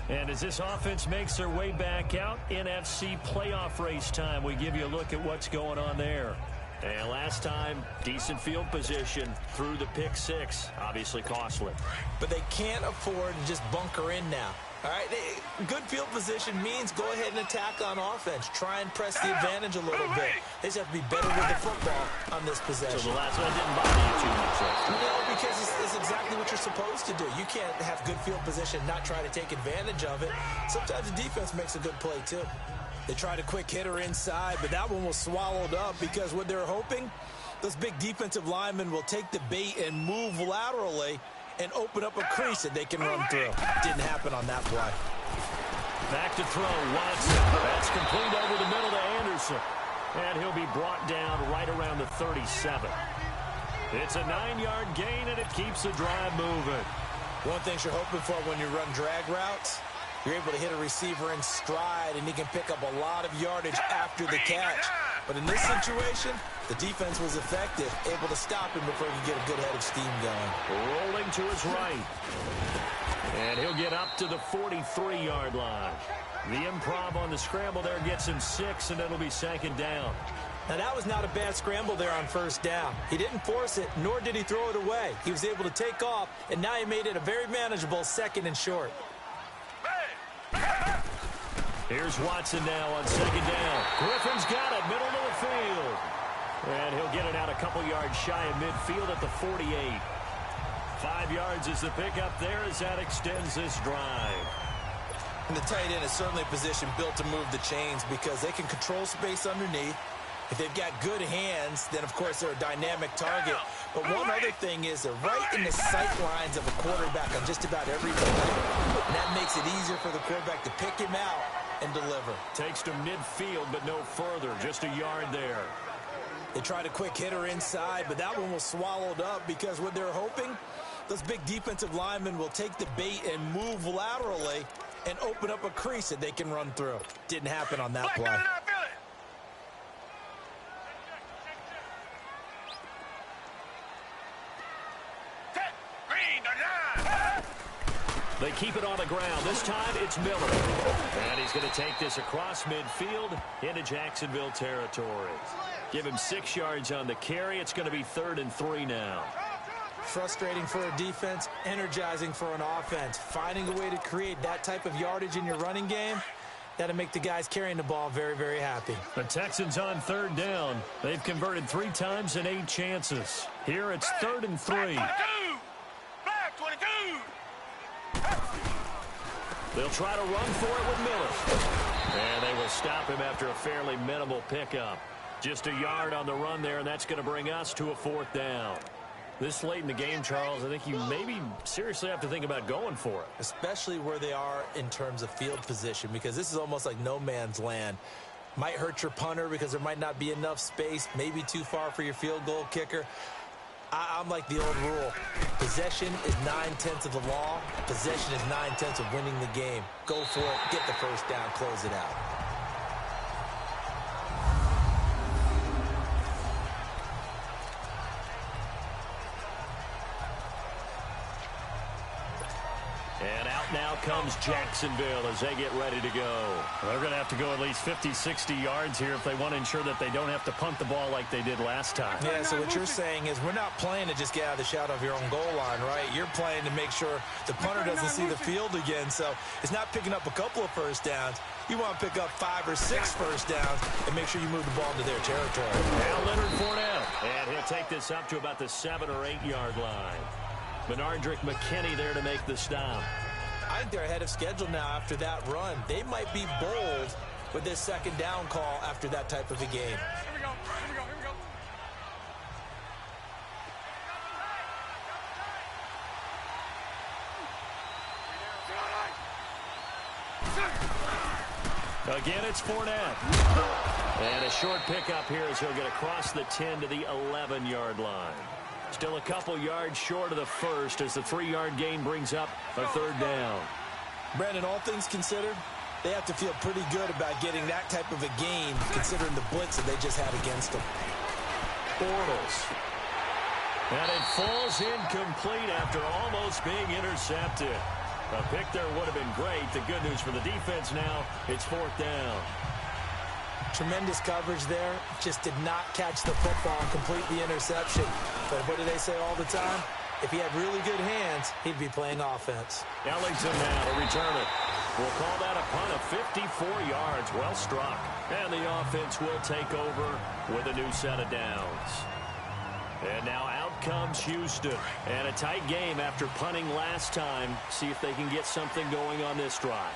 And as this offense makes their way back out, NFC playoff race time, we give you a look at what's going on there. And last time, decent field position through the pick six. Obviously costly. But they can't afford to just bunker in now. All right, good field position means go ahead and attack on offense. Try and press the advantage a little bit. They just have to be better with the football on this possession. So the last one didn't bother you too much. No, because it's exactly what you're supposed to do. You can't have good field position, not try to take advantage of it. Sometimes the defense makes a good play, too. They tried a quick hitter inside, but that one was swallowed up because what they're hoping, those big defensive linemen will take the bait and move laterally and open up a crease that they can run through. Didn't happen on that play. Back to throw, Watson. That's complete over the middle to Anderson. And he'll be brought down right around the 37. It's a 9-yard gain, and it keeps the drive moving. One thing you're hoping for when you run drag routes, you're able to hit a receiver in stride, and he can pick up a lot of yardage after the catch. But in this situation, the defense was effective, able to stop him before he could get a good head of steam going. Rolling to his right. And he'll get up to the 43-yard line. The improv on the scramble there gets him 6, and it'll be 2nd down. Now, that was not a bad scramble there on 1st down. He didn't force it, nor did he throw it away. He was able to take off, and now he made it a very manageable 2nd and short. Here's Watson now on 2nd down. Griffin's got it, middle of the field. And he'll get it out a couple yards shy of midfield at the 48. 5 yards is the pickup there as that extends this drive. And the tight end is certainly a position built to move the chains because they can control space underneath. If they've got good hands, then, of course, they're a dynamic target. But one other thing is they're right in the sight lines of a quarterback on just about every play. And that makes it easier for the quarterback to pick him out and deliver. Takes to midfield, but no further. Just a yard there. They tried a quick hitter inside, but that one was swallowed up because what they're hoping, those big defensive linemen will take the bait and move laterally and open up a crease that they can run through. Didn't happen on that play. They keep it on the ground. This time it's Miller. And he's going to take this across midfield into Jacksonville territory. Give him 6 yards on the carry. It's going to be 3rd and 3 now. Frustrating for a defense, energizing for an offense. Finding a way to create that type of yardage in your running game, that'll make the guys carrying the ball very, very happy. The Texans on 3rd down. They've converted 3 times in 8 chances. Here it's 3rd and 3. They'll try to run for it with Miller. And they will stop him after a fairly minimal pickup. Just a yard on the run there, and that's going to bring us to a 4th down. This late in the game, Charles, I think you maybe seriously have to think about going for it. Especially where they are in terms of field position, because this is almost like no man's land. Might hurt your punter because there might not be enough space, maybe too far for your field goal kicker. I'm like the old rule. Possession is 9/10 of the law. Possession is 9/10 of winning the game. Go for it. Get the first down. Close it out. And out now comes Jacksonville as they get ready to go. They're going to have to go at least 50, 60 yards here if they want to ensure that they don't have to punt the ball like they did last time. Yeah, so what you're saying is we're not playing to just get out of the shadow of your own goal line, right? You're playing to make sure the punter doesn't see the field again. So it's not picking up a couple of first downs. You want to pick up 5 or 6 first downs and make sure you move the ball into their territory. Now Leonard Fournette. And he'll take this up to about the 7 or 8 yard line. Bernardrick McKinney there to make the stop. I think they're ahead of schedule now after that run. They might be bold with this second down call after that type of a game. Here we go. Here we go. Here we go. Again, it's Fournette. And a short pickup here as he'll get across the 10 to the 11-yard line. Still a couple yards short of the first as the 3-yard gain brings up a third down. Brandon, all things considered, they have to feel pretty good about getting that type of a gain considering the blitz that they just had against them. Bortles. And it falls incomplete after almost being intercepted. A pick there would have been great. The good news for the defense now, it's 4th down. Tremendous coverage there. Just did not catch the football and complete the interception. But what do they say all the time? If he had really good hands, he'd be playing offense. Ellington now to return it. We'll call that a punt of 54 yards. Well struck. And the offense will take over with a new set of downs. And now out comes Houston. And a tight game after punting last time. See if they can get something going on this drive.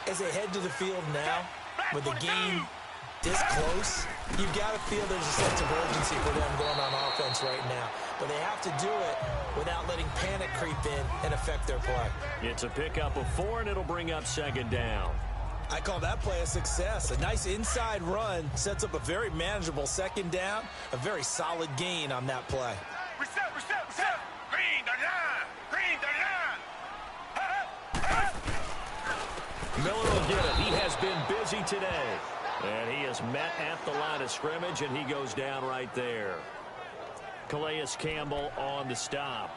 As they head to the field now, with the game this close, you've got to feel there's a sense of urgency for them going on offense right now. But they have to do it without letting panic creep in and affect their play. It's a pickup of 4, and it'll bring up 2nd down. I call that play a success. A nice inside run sets up a very manageable 2nd down, a very solid gain on that play. Reset. Green the line. Green the line. Miller will get it. He has been busy today. And he is met at the line of scrimmage, and he goes down right there. Calais Campbell on the stop.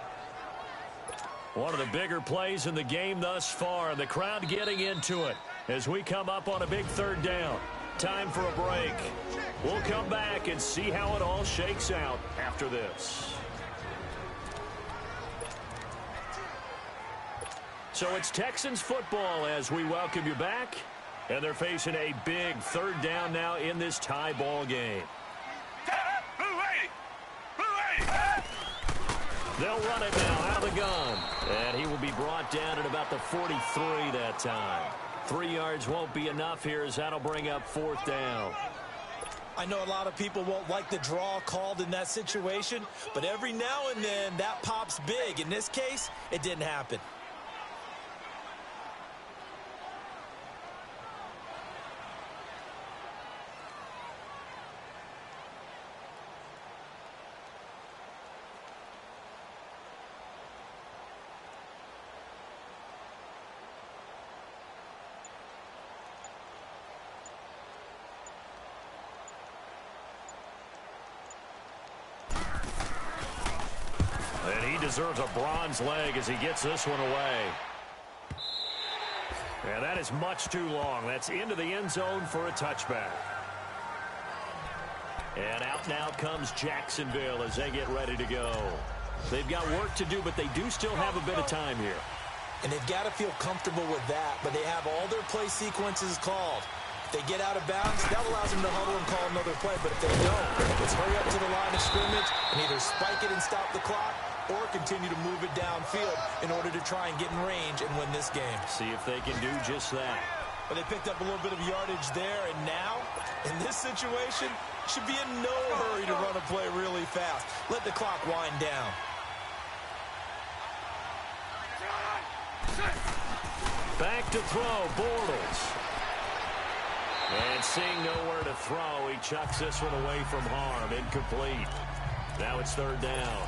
One of the bigger plays in the game thus far. The crowd getting into it as we come up on a big 3rd down. Time for a break. We'll come back and see how it all shakes out after this. So it's Texans football as we welcome you back. And they're facing a big 3rd down now in this tie ball game. They'll run it now out of the gun. And he will be brought down at about the 43 that time. 3 yards won't be enough here as that'll bring up 4th down. I know a lot of people won't like the draw called in that situation, but every now and then that pops big. In this case, it didn't happen. Deserves a bronze leg as he gets this one away. And that is much too long. That's into the end zone for a touchback. And out now comes Jacksonville as they get ready to go. They've got work to do, but they do still have a bit of time here. And they've got to feel comfortable with that, but they have all their play sequences called. If they get out of bounds, that allows them to huddle and call another play. But if they don't, let's hurry up to the line of scrimmage and either spike it and stop the clock or continue to move it downfield in order to try and get in range and win this game. See if they can do just that. But they picked up a little bit of yardage there, and now, in this situation, should be in no hurry to run a play really fast. Let the clock wind down. Back to throw, Bortles. And seeing nowhere to throw, he chucks this one away from harm. Incomplete. Now it's third down.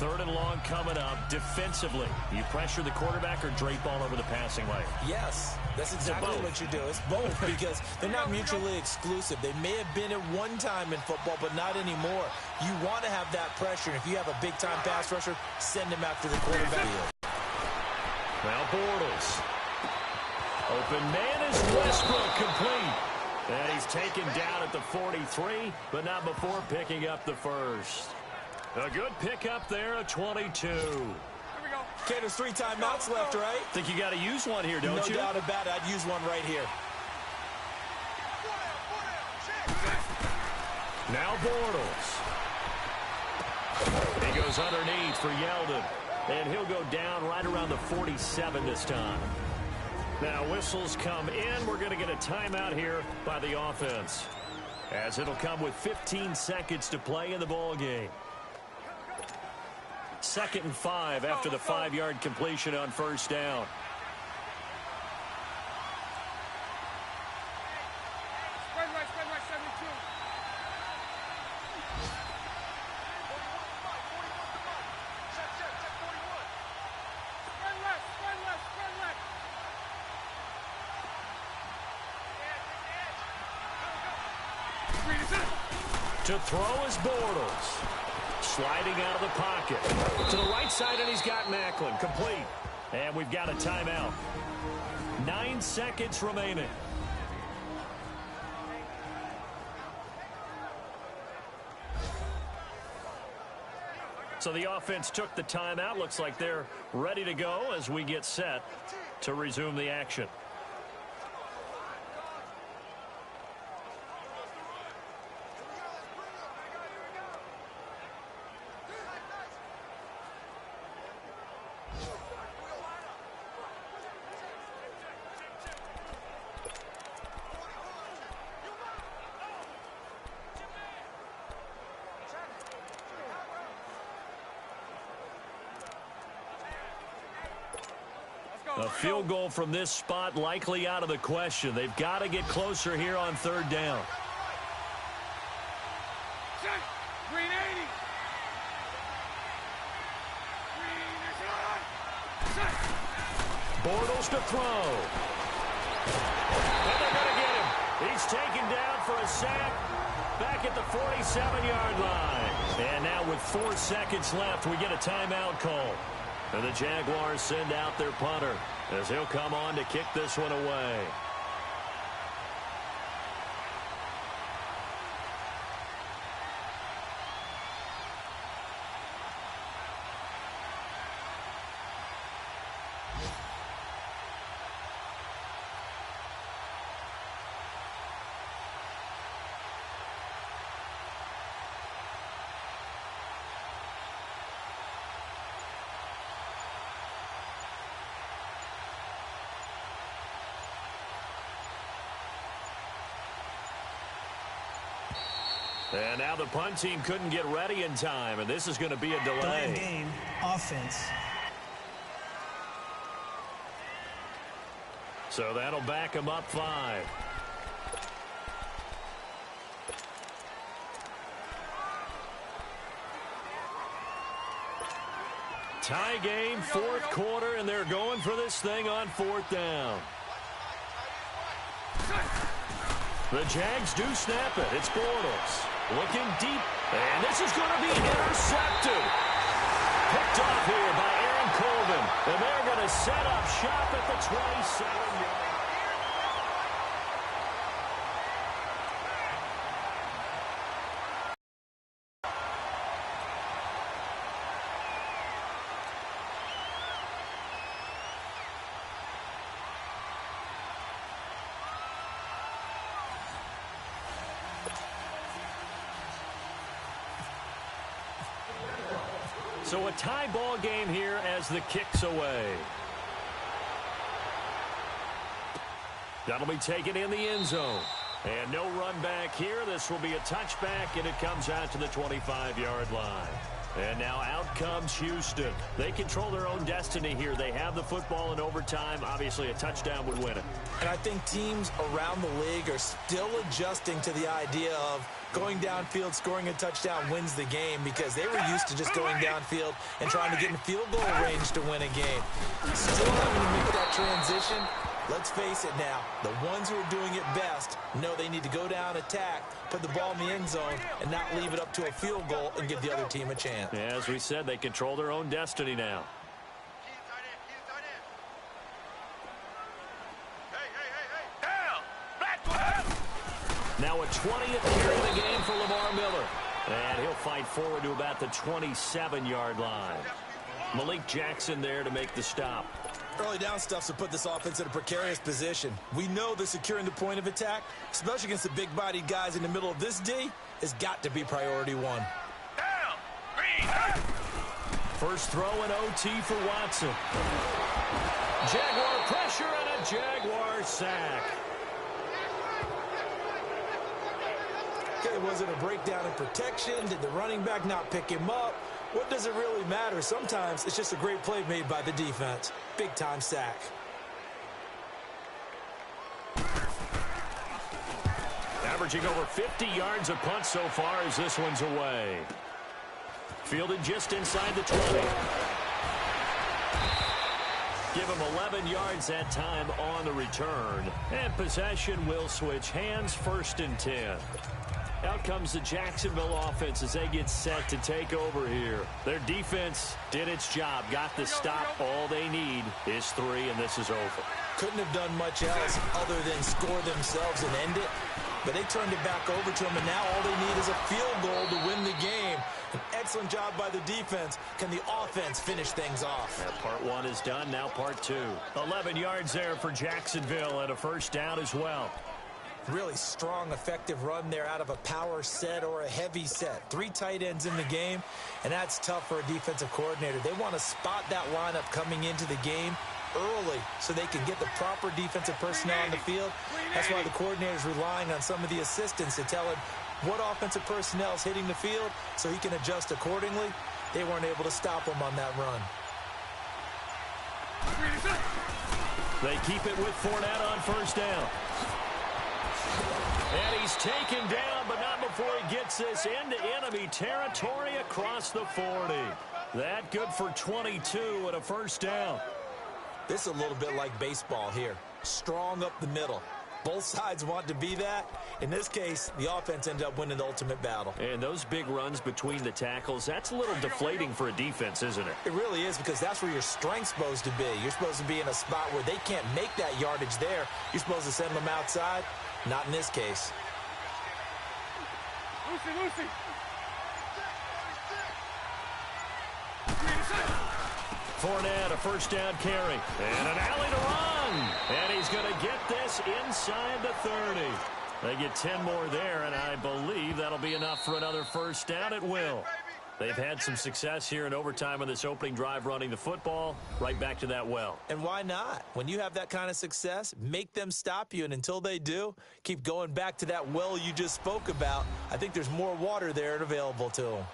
Third and long coming up. Defensively, you pressure the quarterback or drape all over the passing lane? Yes, that's exactly what you do. It's both because they're not mutually exclusive. They may have been at one time in football, but not anymore. You want to have that pressure. If you have a big-time pass rusher, send him after the quarterback. Now Bortles. Open man is Westbrook, complete. And he's taken down at the 43, but not before picking up the first. A good pickup there, a 22. Here we go. Okay, there's 3 timeouts left, right? Think you got to use one here, don't you? No doubt about it. I'd use one right here. Now Bortles. He goes underneath for Yeldon. And he'll go down right around the 47 this time. Now whistles come in. We're going to get a timeout here by the offense, as it'll come with 15 seconds to play in the ball game. 2nd and 5 after the 5-yard completion on first down. Spread right, 72. Spread left. To throw is Bortles. Sliding out of the pocket. To the right side, and he's got Macklin. Complete. And we've got a timeout. 9 seconds remaining. So the offense took the timeout. Looks like they're ready to go as we get set to resume the action. A field goal from this spot likely out of the question. They've got to get closer here on third down. Green 80. Green is on. Bortles to throw. And they're going to get him. He's taken down for a sack back at the 47-yard line. And now with 4 seconds left, we get a timeout call. And the Jaguars send out their punter as he'll come on to kick this one away. And now the punt team couldn't get ready in time, and this is going to be a delay. Game, offense. So that'll back them up 5. Tie game, 4th quarter, and they're going for this thing on 4th down. The Jags do snap it. It's Bortles. Looking deep, and this is going to be intercepted. Picked off here by Aaron Colvin, and they're going to set up shop at the 27-yard. So a tie ball game here as the kick's away. That'll be taken in the end zone. And no run back here. This will be a touchback, and it comes out to the 25-yard line. And now out comes Houston. They control their own destiny here. They have the football in overtime. Obviously, a touchdown would win it. And I think teams around the league are still adjusting to the idea of going downfield, scoring a touchdown wins the game, because they were used to just going downfield and trying to get in field goal range to win a game. Still having to make that transition. Let's face it now, the ones who are doing it best know they need to go down, attack, put the ball in the end zone, and not leave it up to a field goal and give the other team a chance. Yeah, as we said, they control their own destiny now. Now a 20th carry of the game for Lamar Miller. And he'll fight forward to about the 27-yard line. Malik Jackson there to make the stop. Early down stuffs will put this offense in a precarious position. We know that securing the point of attack, especially against the big-bodied guys in the middle of this D, has got to be priority one. First throw in OT for Watson. Jaguar pressure and a Jaguar sack. Okay, was it a breakdown in protection? Did the running back not pick him up? What does it really matter? Sometimes it's just a great play made by the defense. Big-time sack. Averaging over 50 yards a punt so far as this one's away. Fielded just inside the 20. Give him 11 yards that time on the return. And possession will switch hands, 1st and 10. Out comes the Jacksonville offense as they get set to take over here. Their defense did its job, got the stop. All they need is 3, and this is over. Couldn't have done much else other than score themselves and end it. But they turned it back over to them, and now all they need is a field goal to win the game. An excellent job by the defense. Can the offense finish things off? Yeah, part 1 is done, now part 2. 11 yards there for Jacksonville and a 1st down as well. Really strong, effective run there out of a power set or a heavy set. 3 tight ends in the game, and that's tough for a defensive coordinator. They want to spot that lineup coming into the game early so they can get the proper defensive personnel on the field. That's why the coordinator is relying on some of the assistants to tell him what offensive personnel is hitting the field so he can adjust accordingly. They weren't able to stop him on that run. They keep it with Fournette on 1st down. And he's taken down, but not before he gets this into enemy territory across the 40. That good for 22 and a 1st down. This is a little bit like baseball here. Strong up the middle. Both sides want to be that. In this case, the offense ended up winning the ultimate battle. And those big runs between the tackles, that's a little deflating for a defense, isn't it? It really is, because that's where your strength's supposed to be. You're supposed to be in a spot where they can't make that yardage there. You're supposed to send them outside. Not in this case. Lucy. Fournette, a 1st down carry. And an alley to run. And he's going to get this inside the 30. They get 10 more there, and I believe that'll be enough for another 1st down. It will. They've had some success here in overtime on this opening drive running the football. Right back to that well. And why not? When you have that kind of success, make them stop you. And until they do, keep going back to that well you just spoke about. I think there's more water there and available to them.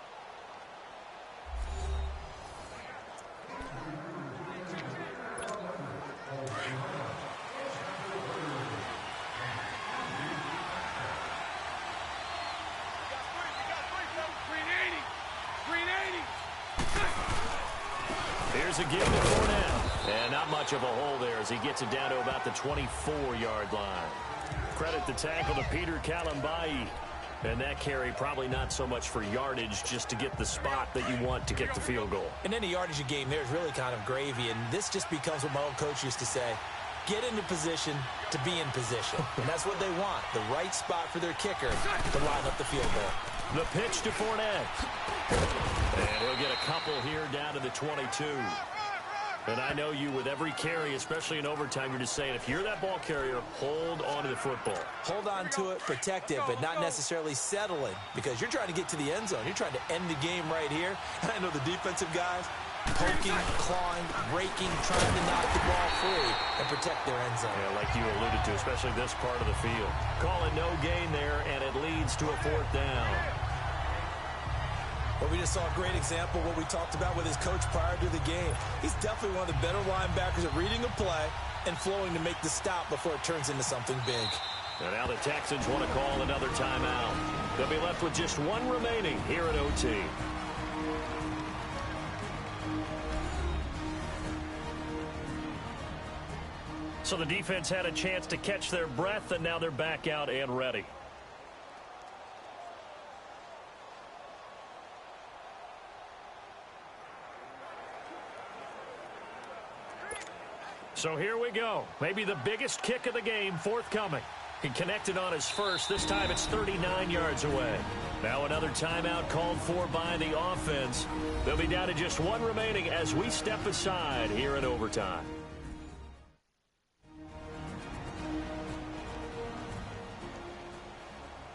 Here's a give to Fournette. And not much of a hole there as he gets it down to about the 24-yard line. Credit the tackle to Peter Kalambai. And that carry probably not so much for yardage, just to get the spot that you want to get the field goal. In any yardage game, there's really kind of gravy. And this just becomes what my old coach used to say. Get into position to be in position. And that's what they want. The right spot for their kicker to line up the field goal. The pitch to Fournette. And he'll get a couple here down to the 22. And I know you, with every carry, especially in overtime, you're just saying, if you're that ball carrier, hold on to the football. Hold on to it, protect it, but not necessarily settle it, because you're trying to get to the end zone. You're trying to end the game right here. And I know the defensive guys, poking, clawing, raking, trying to knock the ball free and protect their end zone. Yeah, like you alluded to, especially this part of the field. Calling no gain there, and it leads to a 4th down. Well, we just saw a great example of what we talked about with his coach prior to the game. He's definitely one of the better linebackers at reading a play and flowing to make the stop before it turns into something big. And now the Texans want to call another timeout. They'll be left with just one remaining here at OT. So the defense had a chance to catch their breath, and now they're back out and ready. So here we go. Maybe the biggest kick of the game forthcoming. He connected on his first. This time it's 39 yards away. Now another timeout called for by the offense. They'll be down to just one remaining as we step aside here in overtime.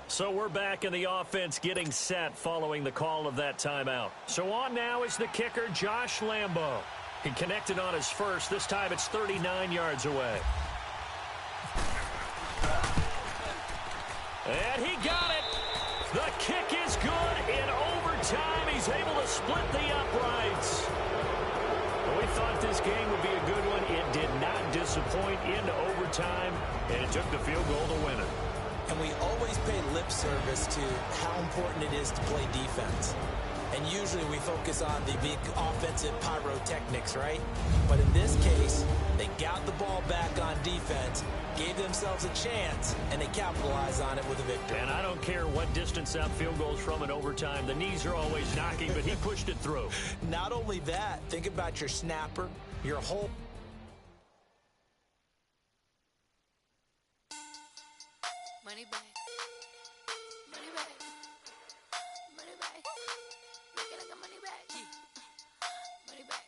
So we're back in the offense getting set following the call of that timeout. So on now is the kicker, Josh Lambo. He connected on his first. This time it's 39 yards away. And he got it. The kick is good in overtime. He's able to split the uprights. Well, we thought this game would be a good one. It did not disappoint into overtime, and it took the field goal to win it. And we always pay lip service to how important it is to play defense. And usually we focus on the big offensive pyrotechnics, right? But in this case, they got the ball back on defense, gave themselves a chance, and they capitalized on it with a victory. And I don't care what distance that field goes from in overtime. The knees are always knocking, but he pushed it through. Not only that, think about your snapper, your whole... Money back. Money back. Money back. Make it like a money back. Money back.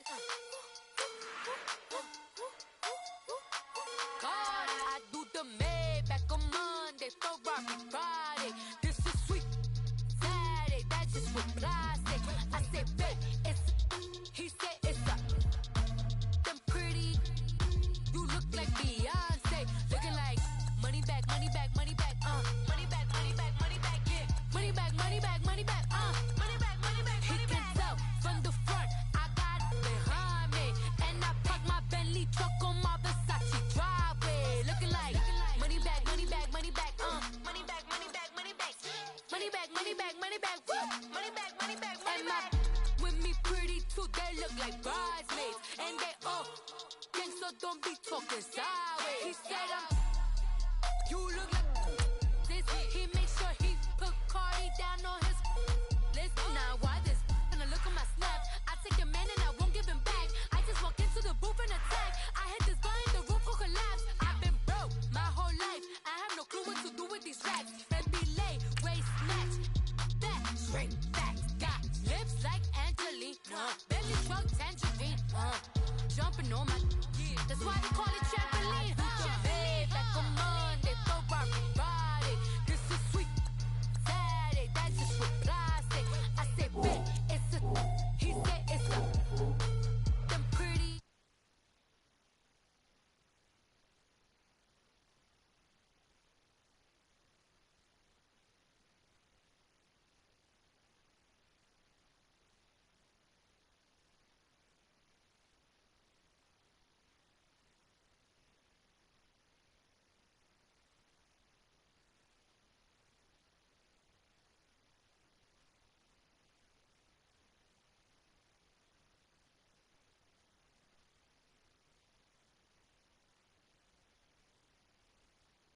God, I do the Maybach on Monday, Ferrari Friday. This is sweet Saturday. That's just with plastic. I say, babe, it's. He said it's a. Them pretty. You look like Beyonce. Looking like money back, money back, money back. Money back, money back, money back, yeah. Money back, money back, money back, money back, money back, money back. He can tell from the front, I got it behind me. And I parked my Bentley truck on my Versace driveway. Looking like money back, money back, money back, money back, money back, money back. Money back, money back, money back, money back, money back, money back. With me pretty too, they look like bridesmaids. And they all gang, so don't be talking sideways. He said you look like this. He make sure he put Cardi down on his list. Now why this? Gonna look at my snap. I take a man and I won't give him back. I just walk into the booth and attack. I hit this guy in the roof will collapse. I've been broke my whole life. I have no clue what to do with these racks. And be late, waist snatch. That straight back. Got lips like Angelina. Belly truck tangerine. Jumping on my. That's why they call it trampoline. Back on Monday, Ferrari.